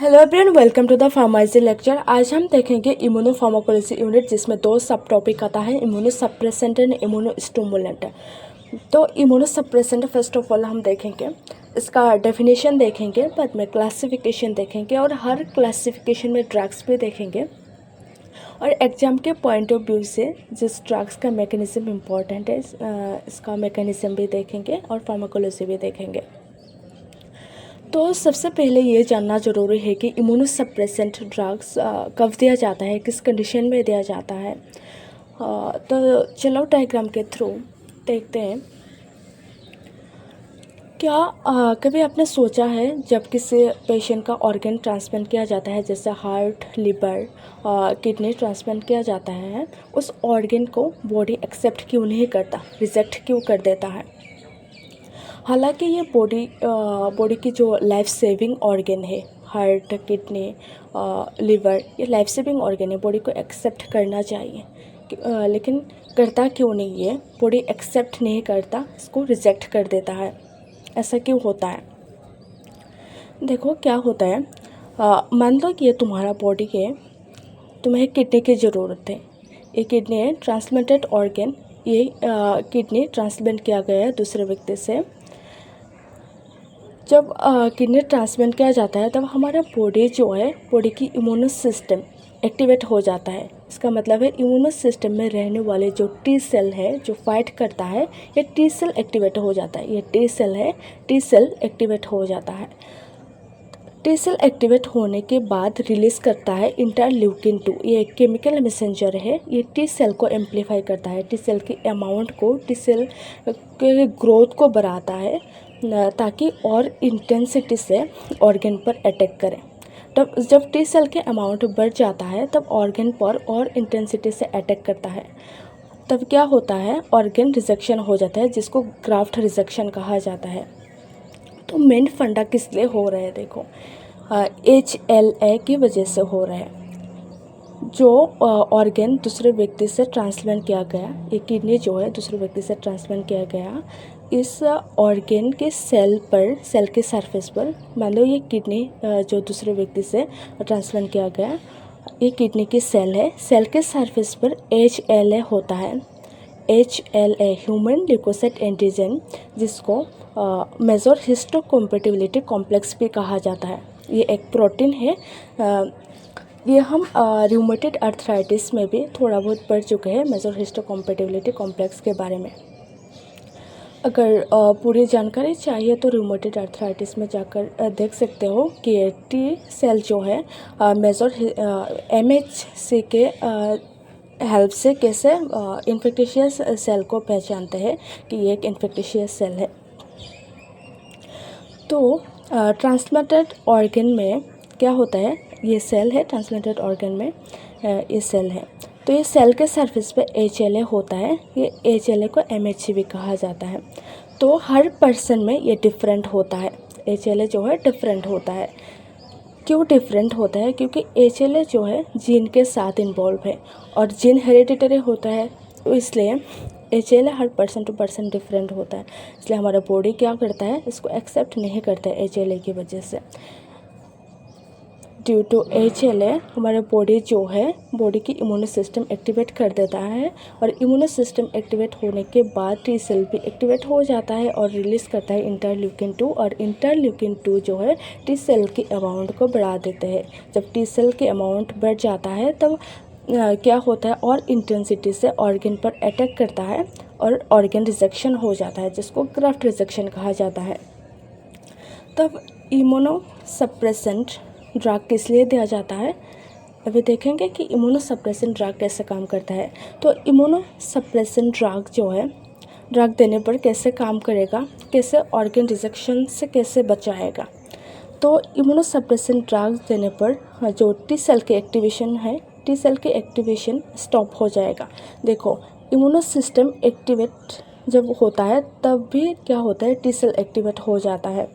Hello everyone, welcome to the pharmacy lecture. आज हम देखेंगे इम्यूनोफार्माकोलॉजी यूनिट, जिसमें दो सब टॉपिक आता है, इम्यूनोसप्रेसेंट एंड इम्यूनोस्टिमुलेंट। तो इम्यूनोसप्रेसेंट फर्स्ट ऑफ ऑल हम देखेंगे, इसका डेफिनेशन देखेंगे, बाद में क्लासिफिकेशन देखेंगे और हर क्लासिफिकेशन में ड्रग्स भी देखेंगे और एग्जाम के पॉइंट ऑफ व्यू से जिस ड्रग्स का मैकेनिज्म इम्पॉर्टेंट है इसका मैकेनिज्म भी देखेंगे और फार्माकोलॉजी भी देखेंगे। तो सबसे पहले ये जानना ज़रूरी है कि इम्यूनोसप्रेसेंट ड्रग्स कब दिया जाता है, किस कंडीशन में दिया जाता है। तो चलो डायग्राम के थ्रू देखते हैं। क्या कभी आपने सोचा है जब किसी पेशेंट का ऑर्गन ट्रांसप्लांट किया जाता है, जैसे हार्ट, लिवर, किडनी ट्रांसप्लांट किया जाता है, उस ऑर्गन को बॉडी एक्सेप्ट क्यों नहीं करता, रिजेक्ट क्यों कर देता है? हालांकि ये बॉडी की जो लाइफ सेविंग ऑर्गन है, हार्ट, किडनी, लिवर, ये लाइफ सेविंग ऑर्गन है, बॉडी को एक्सेप्ट करना चाहिए, लेकिन करता क्यों नहीं है? बॉडी एक्सेप्ट नहीं करता, इसको रिजेक्ट कर देता है। ऐसा क्यों होता है? देखो क्या होता है, मान लो कि ये तुम्हारा बॉडी है, तुम्हें किडनी की ज़रूरत है। ये किडनी है ट्रांसप्लांटेड ऑर्गन, ये किडनी ट्रांसप्लांट किया गया है दूसरे व्यक्ति से। जब किडनी ट्रांसप्लांट किया जाता है तब हमारा बॉडी जो है, बॉडी की इम्यूनो सिस्टम एक्टिवेट हो जाता है। इसका मतलब है इम्यूनो सिस्टम में रहने वाले जो टी सेल है, जो फाइट करता है, ये टी सेल एक्टिवेट हो जाता है। ये टी सेल है, टी सेल एक्टिवेट हो जाता है। टी सेल एक्टिवेट होने के बाद रिलीज़ करता है इंटरल्यूकिन 2। ये एक केमिकल मैसेंजर है, ये टी सेल को एम्पलीफाई करता है, टी सेल की अमाउंट को, टी सेल के ग्रोथ को बढ़ाता है ताकि और इंटेंसिटी से ऑर्गन पर अटैक करें। तब जब टी सेल के अमाउंट बढ़ जाता है तब ऑर्गन पर और इंटेंसिटी से अटैक करता है। तब क्या होता है, ऑर्गन रिजेक्शन हो जाता है, जिसको ग्राफ्ट रिजेक्शन कहा जाता है। तो मेन फंडा किस लिए हो रहा है? देखो, HLA की वजह से हो रहा है। जो ऑर्गन दूसरे व्यक्ति से ट्रांसप्लांट किया गया, ये किडनी जो है दूसरे व्यक्ति से ट्रांसप्लांट किया गया, इस ऑर्गन के सेल पर, सेल के सरफेस पर, मान लो ये किडनी जो दूसरे व्यक्ति से ट्रांसप्लांट किया गया, ये किडनी की सेल है, सेल के सरफेस पर HLA होता है। HLA ह्यूमन ल्यूकोसाइट एंटीजन, जिसको मेजर हिस्टोकम्पैटिबिलिटी कॉम्प्लेक्स भी कहा जाता है। ये एक प्रोटीन है। ये हम रूमेटॉइड आर्थराइटिस में भी थोड़ा बहुत पढ़ चुके हैं, मेजर हिस्टोकम्पैटिबिलिटी कॉम्प्लेक्स के बारे में। अगर पूरी जानकारी चाहिए तो रूमेटॉइड आर्थराइटिस में जाकर देख सकते हो कि टी सेल जो है मेजर MHC के हेल्प से कैसे इन्फेक्टिशियस सेल को पहचानते हैं कि ये एक इन्फेक्टिशियस सेल है। तो ट्रांसप्लांटेड ऑर्गन में क्या होता है, ये सेल है ट्रांसप्लांटेड ऑर्गन में, ये सेल है। तो ये सेल के सरफेस पे HLA होता है, ये HLA को MHC भी कहा जाता है। तो हर पर्सन में ये डिफरेंट होता है, HLA जो है डिफरेंट होता है। क्यों डिफरेंट होता है? क्योंकि HLA जो है जीन के साथ इन्वॉल्व है और जीन हेरिडिटरी होता है, तो इसलिए HLA हर पर्सन टू पर्सन डिफरेंट होता है। इसलिए हमारा बॉडी क्या करता है, इसको एक्सेप्ट नहीं करता है HLA की वजह से। ड्यू टू HLA हमारे बॉडी जो है, बॉडी की इम्यूनो सिस्टम एक्टिवेट कर देता है और इम्यूनो सिस्टम एक्टिवेट होने के बाद टी सेल भी एक्टिवेट हो जाता है और रिलीज़ करता है इंटरल्यूकिन 2। और इंटरल्यूकिन 2 जो है टी सेल की अमाउंट को बढ़ा देते हैं। जब टी सेल की अमाउंट बढ़ जाता है तब क्या होता है, और इंटेंसिटी से ऑर्गन पर अटैक करता है और ऑर्गन रिजेक्शन हो जाता है, जिसको ग्राफ्ट रिजेक्शन कहा जाता है। तब इम्यूनोसप्रेसेंट ड्रग किस लिए दिया जाता है, अभी देखेंगे कि इम्यूनोसप्रेसेंट ड्रग कैसे काम करता है। तो इम्यूनोसप्रेसेंट ड्रग जो है, ड्रग देने पर कैसे काम करेगा, कैसे ऑर्गन रिजेक्शन से कैसे बचाएगा। तो इम्यूनोसप्रेसेंट ड्रग देने पर जो टी सेल की एक्टिवेशन है, टी सेल की एक्टिवेशन स्टॉप हो जाएगा। देखो, इम्यूनो सिस्टम एक्टिवेट जब होता है तब भी क्या होता है, टी सेल एक्टिवेट हो जाता है।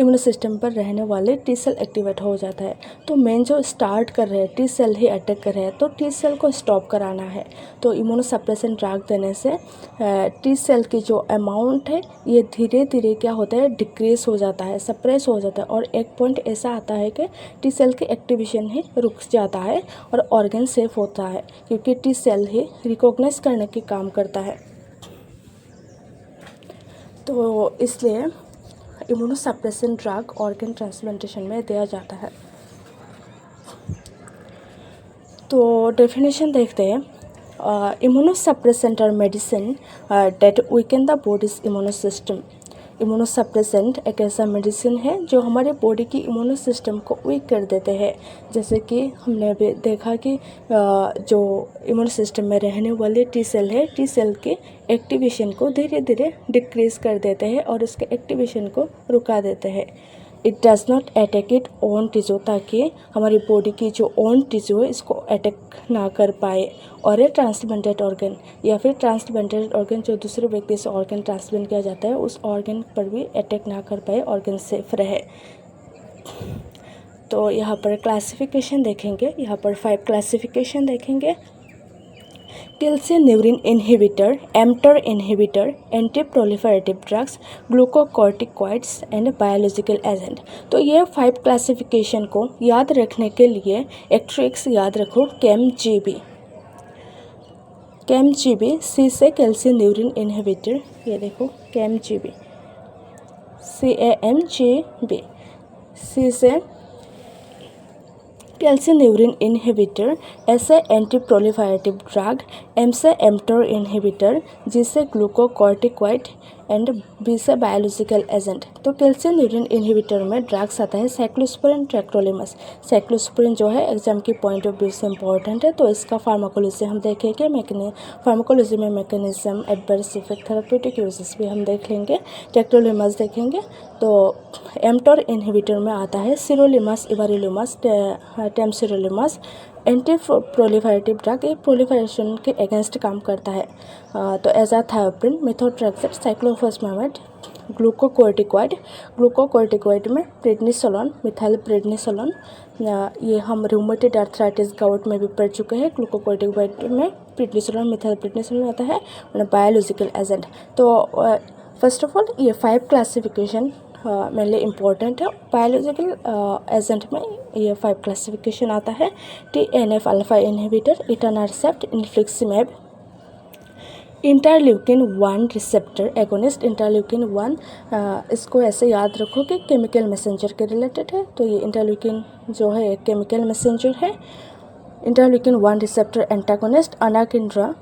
इम्यून सिस्टम पर रहने वाले टी सेल एक्टिवेट हो जाता है। तो मेन जो स्टार्ट कर रहे हैं टी सेल ही अटैक कर रहे हैं, तो टी सेल को स्टॉप कराना है। तो इम्यूनो सप्रेसेंट ड्रग देने से टी सेल की जो अमाउंट है ये धीरे धीरे क्या होता है, डिक्रीज हो जाता है, सप्रेस हो जाता है, और एक पॉइंट ऐसा आता है कि टी सेल की एक्टिवेशन ही रुक जाता है और ऑर्गन सेफ होता है, क्योंकि टी सेल ही रिकॉग्नाइज करने की काम करता है। तो इसलिए immuno suppressant drug organ transplantation में दिया जाता है। तो डेफिनेशन देखते हैं। Immuno suppressant are medicine that weaken the body's immuno system. Immuno suppressant एक ऐसा मेडिसिन है जो हमारे बॉडी की इम्यूनो सिस्टम को वीक कर देते हैं। जैसे कि हमने अभी देखा कि जो इम्यूनो सिस्टम में रहने वाले टी सेल है, टी सेल के एक्टिवेशन को धीरे धीरे डिक्रीज कर देते हैं और उसके एक्टिवेशन को रुका देते हैं। It does not attack it own tissue, ताकि हमारी बॉडी की जो ओन टिश्यू है इसको अटैक ना कर पाए, और ये ट्रांसप्लांटेड ऑर्गन या फिर ट्रांसप्लांटेड ऑर्गन जो दूसरे व्यक्ति से ऑर्गन ट्रांसप्लांट किया जाता है उस ऑर्गन पर भी अटैक ना कर पाए, ऑर्गन सेफ रहे। तो यहाँ पर क्लासिफिकेशन देखेंगे, यहाँ पर 5 क्लासिफिकेशन देखेंगे। Calcineurin inhibitor, mTOR inhibitor, anti proliferative drugs, glucocorticoids and biological agent. तो ये 5 क्लासिफिकेशन को याद रखने के लिए एक ट्रिक्स याद रखो, कैम-जीबी। कैम-जीबी, सी से कैल्शियन्यूरिन इनहिबिटर, ये देखो कैम-जीबी, CAMGB। सी से कैल्शियन्यूरिन इनहिबिटर, एस से एंटी प्रोलिफरेटिव ड्रग, एम से एम्प्टर इनहिबिटर, जी से ग्लूकोकॉर्टिकॉइड एंड बी से बायोलॉजिकल एजेंट। तो कैल्शियन्यूरिन इनहिबिटर में ड्रग्स आता है साइक्लोस्पोरिन, टेक्रोलिमस। साइक्लोस्पोरिन जो है एग्जाम की पॉइंट ऑफ व्यू से इंपॉर्टेंट है, तो इसका फार्माकोलॉजी हम देखेंगे, फार्माकोलॉजी में mechanism, adverse effect, therapeutic uses भी हम देख लेंगे। टेक्रोलिमस देखेंगे। तो एम्प्टर इनहिबिटर में आता है सिरोलिमस, इवारिलिमस, टेमसिरोलिमस। एंटी प्रोलिफरेटिव ड्रग, ये प्रोलिफरेशन के अगेंस्ट काम करता है। तो एजाथायोप्रिन, मेथोट्रेक्सेट, साइक्लोफॉस्फेट, ग्लूकोकॉर्टिकॉइड। ग्लूकोकॉर्टिकॉइड में प्रेडनिसोलोन, मिथाइल प्रेडनिसोलोन, ये हम रूमेटॉइड आर्थराइटिस, गाउट में भी पढ़ चुके हैं। ग्लूकोकॉर्टिकॉइड में प्रेडनिसोलोन, मिथाइल प्रेडनिसोलोन आता है, और बायोलॉजिकल एजेंट। तो फर्स्ट ऑफ ऑल ये 5 क्लासिफिकेशन मेनली इम्पोर्टेंट है। बायोलॉजिकल एजेंट में ये 5 क्लासिफिकेशन आता है। TNF alpha inhibitor, etanercept, infliximab, interleukin 1 receptor agonist. Interleukin 1 इसको ऐसे याद रखो कि केमिकल मैसेंजर के रिलेटेड है, तो ये इंटरल्यूकिन जो है एक केमिकल मैसेंजर है। Interleukin 1 receptor antagonist, anakinra.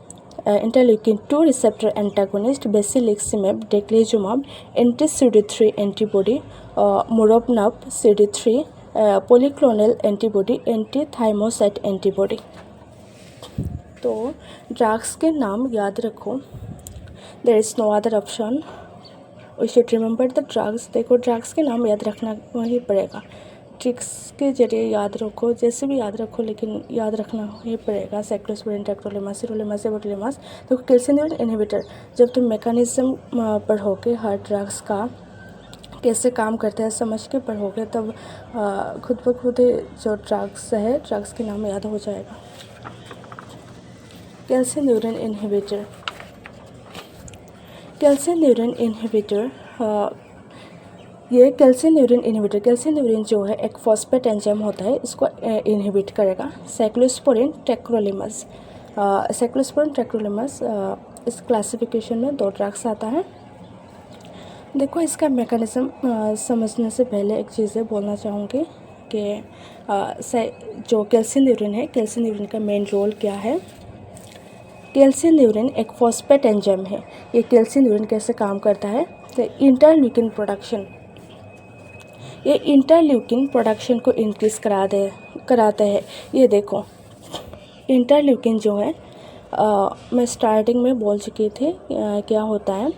Interleukin 2 receptor antagonist, basiliximab, daclizumab, एंटी-CD3 antibody, muromonab, CD3, polyclonal antibody, anti thymocyte antibody. तो ड्रग्स के नाम याद रखो, there is no other option, we should remember the drugs. देखो ड्रग्स के नाम याद रखना वही पड़ेगा, ट्रिक्स के जरिए याद रखो, जैसे भी याद रखो, लेकिन याद रखना ही पड़ेगा। Cyclosporine, tacrolimus, sirolimus, everolimus. तो कैल्शियन्यूरिन इनहिबिटर, जब तुम मैकेनिज्म पढ़ोगे हर ड्रग्स का कैसे काम करता है समझ के पढ़ोगे, तब खुद ब खुद जो ड्रग्स है, ड्रग्स के नाम याद हो जाएगा। कैल्शियन्यूरिन इनहिबिटर, कैल्शियन्यूरिन इनहिबिटर, ये कैल्शियन्यूरिन इनहिबिटर, कैल्शियन्यूरिन जो है एक फॉस्फेट एंजाइम होता है, इसको इनहिबिट करेगा। साइक्लोस्पोरिन, टेक्रोलिमस, साइक्लोस्पोरिन, टेक्रोलिमस, इस क्लासिफिकेशन में 2 ड्रग्स आता है। देखो इसका मैकेनिज्म समझने से पहले एक चीज़ें बोलना चाहूँगी कि जो कैल्शियन्यूरिन है, कैल्शियन्यूरिन का मेन रोल क्या है। कैल्शियन्यूरिन एक फॉस्फेट एंजाइम है। ये कैल्शियन्यूरिन कैसे काम करता है, तो इंटरल्यूकिन प्रोडक्शन, ये इंटरल्यूकिन प्रोडक्शन को इंक्रीज़ कराते हैं। ये देखो इंटरल्यूकिन जो है मैं स्टार्टिंग में बोल चुकी थी, क्या होता है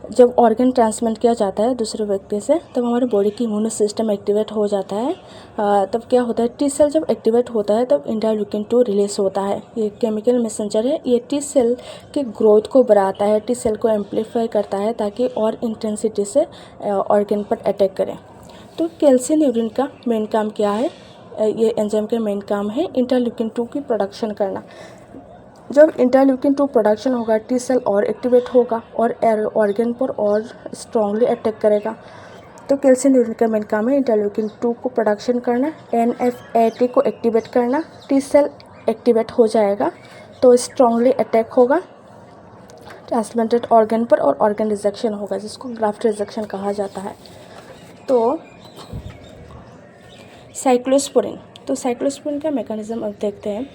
जब ऑर्गन ट्रांसप्लांट किया जाता है दूसरे व्यक्ति से, तब हमारे बॉडी की इम्यून सिस्टम एक्टिवेट हो जाता है। तब क्या होता है, टी सेल जब एक्टिवेट होता है तब इंटरल्यूकिन 2 रिलीज होता है। ये केमिकल मैसेंजर है, ये टी सेल के ग्रोथ को बढ़ाता है, टी सेल को एम्पलीफाई करता है ताकि और इंटेंसिटी से ऑर्गन पर अटैक करें। तो कैल्सिन्यूरिन का मेन काम क्या है? ये एंजाइम का मेन काम है इंटरल्यूकिन 2 की प्रोडक्शन करना। जब इंटरल्यूकिन 2 प्रोडक्शन होगा टी सेल और एक्टिवेट होगा और ऑर्गन पर और स्ट्रांगली अटैक करेगा। तो कैल्सिन्यूरिन का मेन काम है इंटरल्यूकिन 2 को प्रोडक्शन करना, NF-AT को एक्टिवेट करना, टी सेल एक्टिवेट हो जाएगा तो स्ट्रांगली अटैक होगा ट्रांसप्लांटेड ऑर्गन पर और ऑर्गन रिजेक्शन होगा, जिसको ग्राफ्ट रिजेक्शन कहा जाता है। तो साइक्लोस्पोरिन, तो साइक्लोस्पोरिन का मैकेनिज्म अब देखते हैं।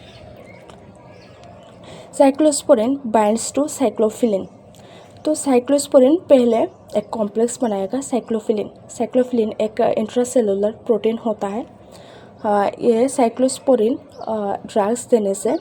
Cyclosporine binds to cyclophilin. तो साइक्लोस्पोरिन पहले एक कॉम्प्लेक्स बनाएगा साइक्लोफिलिन। साइक्लोफिलिन एक इंट्रासेलुलर प्रोटीन होता है। ये साइक्लोस्पोरिन ड्रग्स देने से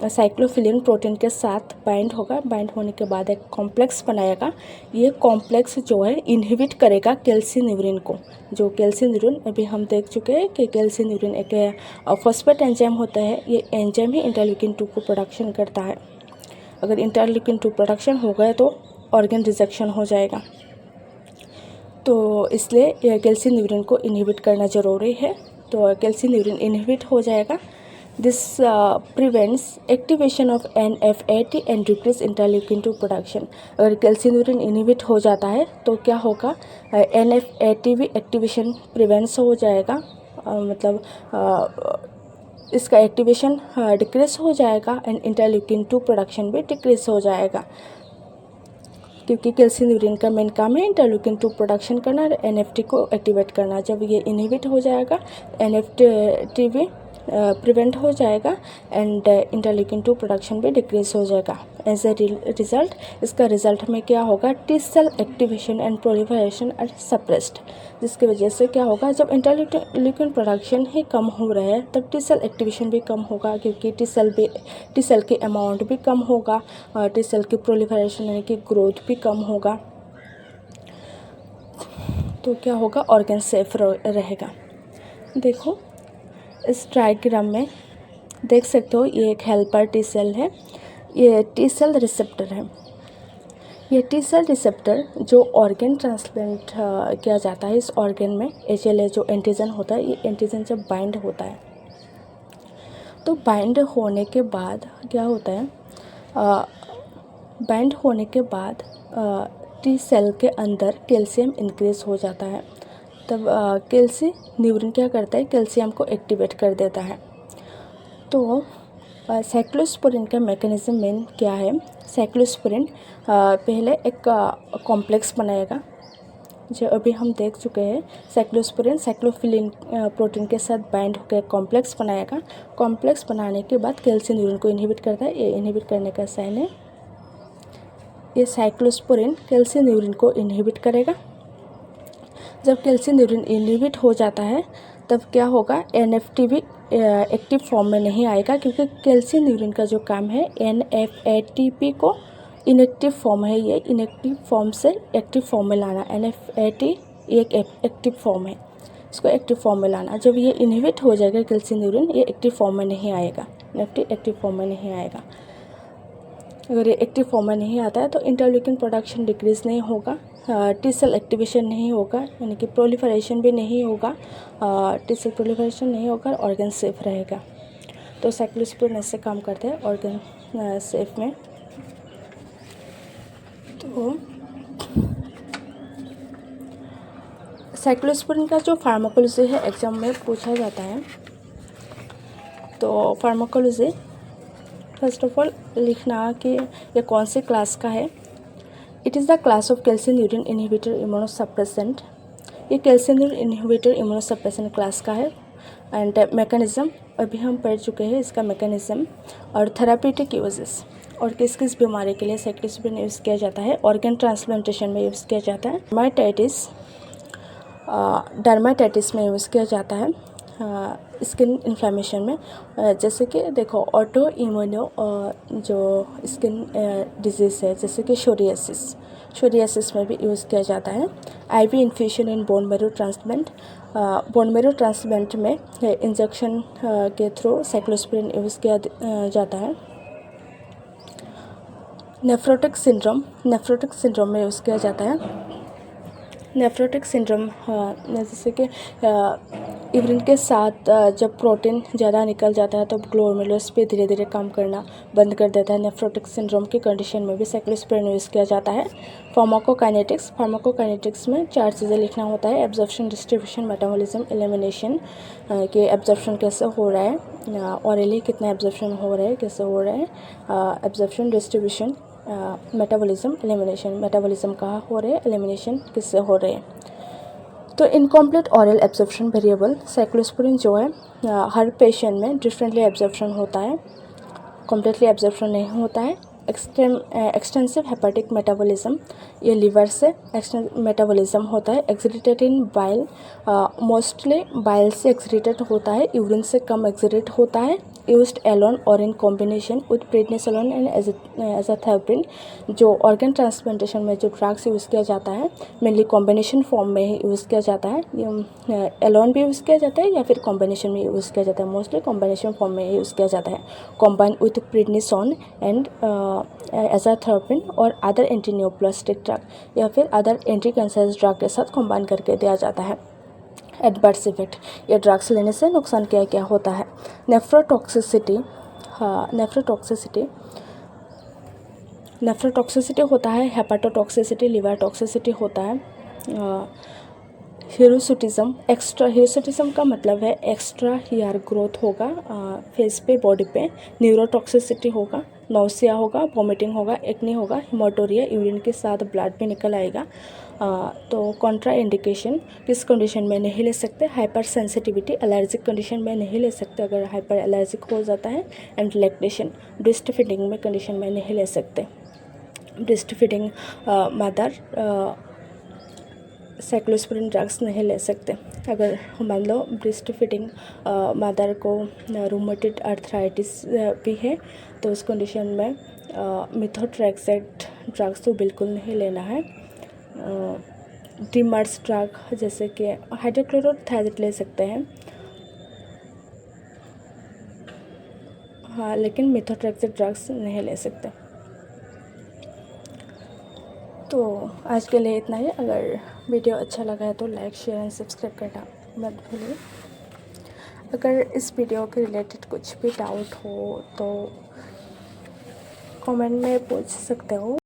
साइक्लोफिलिन प्रोटीन के साथ बाइंड होगा। बाइंड होने के बाद एक कॉम्प्लेक्स बनाएगा। ये कॉम्प्लेक्स जो है इनहिबिट करेगा कैल्सिन्यूरिन को। जो कैल्सिन्यूरिन अभी हम देख चुके हैं कि कैल्सिन्यूरिन एक फॉस्फेट एंजाइम होता है। ये एंजाइम ही इंटरल्यूकिन 2 को प्रोडक्शन करता है। अगर इंटरल्यूकिन 2 प्रोडक्शन हो गया तो ऑर्गन रिजेक्शन हो जाएगा। तो इसलिए कैल्सिन्यूरिन को इनहिबिट करना ज़रूरी है। तो कैल्सिन्यूरिन इनहिबिट हो जाएगा। This prevents activation of NF-AT and decrease interleukin 2 production. अगर कैल्सिन्यूरिन इनहिबिट हो जाता है तो क्या होगा, NF-AT भी एक्टिवेशन प्रिवेंट्स हो जाएगा। इसका एक्टिवेशन डिक्रीज हो जाएगा एंड इंटरल्यूकिन 2 प्रोडक्शन भी डिक्रीज हो जाएगा, क्योंकि कैल्सिन्यूरिन का मेन काम है इंटरल्यूकिन 2 प्रोडक्शन करना और NFT को एक्टिवेट करना। जब ये इनहिबिट हो जाएगा NFT भी प्रिवेंट हो जाएगा एंड इंटरल्यूकिन 2 प्रोडक्शन भी डिक्रीज हो जाएगा। एज ए रिजल्ट इसका रिजल्ट में क्या होगा, T cell activation and proliferation are suppressed, जिसकी वजह से क्या होगा, जब इंटरल्यूकिन प्रोडक्शन ही कम हो रहा है तब टी सेल एक्टिवेशन भी कम होगा, क्योंकि टी सेल की अमाउंट भी कम होगा, टी सेल की प्रोलिफरेशन यानी कि ग्रोथ भी कम होगा। तो क्या होगा, ऑर्गन सेफ रहेगा। देखो इस डायग्राम में देख सकते हो, ये एक हेल्पर टी सेल है, ये टी सेल रिसेप्टर है। ये टी सेल रिसेप्टर जो ऑर्गन ट्रांसप्लांट किया जाता है, इस ऑर्गन में HLA जो एंटीजन होता है, ये एंटीजन जब बाइंड होता है तो बाइंड होने के बाद क्या होता है, बाइंड होने के बाद टी सेल के अंदर कैल्शियम इंक्रीज हो जाता है। तब कैल्सिन्यूरिन क्या करता है, कैल्शियम को एक्टिवेट कर देता है। तो साइक्लोस्पोरिन का मैकेनिज्म मेन क्या है, साइक्लोस्पोरिन पहले एक कॉम्प्लेक्स बनाएगा, जो अभी हम देख चुके हैं। साइक्लोस्पोरिन साइक्लोफिलिन प्रोटीन के साथ बाइंड होकर कॉम्प्लेक्स बनाएगा। कॉम्प्लेक्स बनाने के बाद कैल्सिन्यूरिन को इनहिबिट करता है। ये इनहिबिट करने का साइन है। ये साइक्लोस्पोरिन कैल्सिन्यूरिन को इनहिबिट करेगा। जब कैल्सिन्यूरिन इनहिबिट हो जाता है तब क्या होगा, NFT भी एक्टिव फॉर्म में नहीं आएगा, क्योंकि कैल्सिन्यूरिन का जो काम है NF-ATP को इनएक्टिव फॉर्म है, ये इनएक्टिव फॉर्म से एक्टिव फॉर्म में लाना। NF-AT एक एक्टिव फॉर्म है, इसको एक्टिव फॉर्म में लाना। जब ये इनहिबिट हो जाएगा कैल्सिन्यूरिन, ये एक्टिव फॉर्म में नहीं आएगा, एक्टिव फॉर्म में नहीं आएगा। अगर ये एक्टिव फॉर्म में नहीं आता है तो इंटरल्यूकिन प्रोडक्शन डिक्रीज नहीं होगा, टी सेल एक्टिवेशन नहीं होगा, यानी कि प्रोलिफरेशन भी नहीं होगा, टी सेल प्रोलिफरेशन नहीं होगा, ऑर्गन सेफ रहेगा। तो साइक्लोस्पोरिन ऐसे काम करते हैं ऑर्गन सेफ में। तो साइक्लोस्पोरिन का जो फार्माकोलॉजी है एग्जाम में पूछा जाता है। तो फार्माकोलॉजी फर्स्ट ऑफ ऑल लिखना कि ये कौन सी क्लास का है। It is the class of calcineurin inhibitor immunosuppressant. ये कैल्सिन्यूरिन इनहिबिटर इम्यूनोसप्रेसेंट क्लास का है। एंड मैकेनिज़्म अभी हम पढ़ चुके हैं इसका मैकेनिज़्म। और थेरापीटिक यूजेस, और किस किस बीमारी के लिए साइक्लोस्पोरिन यूज़ किया जाता है, ऑर्गन ट्रांसप्लांटेशन में यूज़ किया जाता है, डर्माटाइटिस में यूज़ किया जाता है, स्किन इन्फ्लेमेशन में, जैसे कि देखो ऑटो इम्यूनो जो स्किन डिजीज़ है जैसे कि सोरियासिस में भी यूज़ किया जाता है। IV infusion in bone marrow transplant, bone marrow transplant में इंजेक्शन के थ्रू साइक्लोस्पोरिन यूज़ किया जाता है। नेफ्रोटिक सिंड्रोम में यूज़ किया जाता है। नेफ्रोटिक सिंड्रोम जैसे कि यूरिन के साथ जब प्रोटीन ज़्यादा निकल जाता है तो ग्लोमेरुलस पे धीरे धीरे काम करना बंद कर देता है। नेफ्रोटिक सिंड्रोम की कंडीशन में भी साइक्लोस्पोरिन यूज़ किया जाता है। फार्माकोकाइनेटिक्स में 4 चीज़ें लिखना होता है: एब्जॉर्प्शन, डिस्ट्रीब्यूशन, मेटाबॉलिज्म, एलिमिनेशन। कि एब्जॉर्प्शन कैसे हो रहा है, ऑरली कितना एब्जॉर्प्शन हो रहा है, कैसे हो रहा है, absorption, distribution, metabolism, elimination. Metabolism कहाँ हो रहे हैं, एलिमिनेशन किससे हो रहे हैं। तो incomplete oral absorption variable cyclosporine जो है हर पेशेंट में डिफरेंटली एब्जॉर्प्शन होता है, कम्प्लीटली एब्जॉर्प्शन नहीं होता है। एक्सटेंसिव हेपेटिक मेटाबॉलिज्म, ये लीवर से मेटाबॉलिज्म होता है। Excreted in bile, mostly bile से एक्सक्रीटेड होता है, यूरिन से कम एक्सक्रीट होता है। यूज्ड एलोन और in combination with prednisolone and azathioprine. जो ऑर्गन ट्रांसप्लांटेशन में जो ड्रग्स यूज़ किया जाता है मेनली कॉम्बिनेशन फॉर्म में ही यूज़ किया जाता है। एलोन भी यूज़ किया जाता है या फिर कॉम्बिनेशन में यूज़ किया जाता है, मोस्टली कॉम्बिनेशन फॉर्म में यूज़ किया जाता है। कॉम्बाइन विथ प्रेडनिसोन एंड एज़ाथैरोपिन और अदर एंटीनियोप्लास्टिक ड्रग या फिर अदर एंटी कैंसरस ड्रग के साथ कॉम्बाइन करके दिया जाता है। एडवर्स इफेक्ट, ये ड्रग्स लेने से नुकसान क्या क्या होता है। नेफ्रोटॉक्सिसिटी, नेफ्रोटॉक्सिसिटी होता है। हेपाटोटॉक्सिसिटी, लिवर टॉक्सिसिटी होता है। हिरोसिटिज्म, एक्स्ट्रा हिरोसिटिज्म का मतलब है एक्स्ट्रा हेयर ग्रोथ होगा फेस पे, बॉडी पे। न्यूरोटॉक्सिसिटी होगा, नौसिया होगा, वॉमिटिंग होगा, एक्ने होगा, हिमोटोरिया, यूरिन के साथ ब्लड भी निकल आएगा। तो कॉन्ट्रा इंडिकेशन किस कंडीशन में नहीं ले सकते, हाइपर सेंसिटिविटी, एलर्जिक कंडीशन में नहीं ले सकते अगर हाइपर एलर्जिक हो जाता है। एंड लैक्टेशन, ब्रेस्ट फीडिंग में कंडीशन में नहीं ले सकते। Breast feeding mother cyclosporine drugs नहीं ले सकते। अगर मान लो ब्रेस्ट फीडिंग मदर को रूमेटॉइड अर्थराइटिस भी है तो उस कंडीशन में मेथोट्रेक्सेट ड्रग्स तो बिल्कुल नहीं लेना है। डीमर्स ड्रग जैसे कि हाइड्रोक्लोरोथायज़ेट ले सकते हैं, हाँ, लेकिन मेथोट्रेक्सेट ड्रग्स नहीं ले सकते। तो आज के लिए इतना ही। अगर वीडियो अच्छा लगा है तो लाइक, शेयर एंड सब्सक्राइब करना मत भूलिए। अगर इस वीडियो के रिलेटेड कुछ भी डाउट हो तो कमेंट में पूछ सकते हो।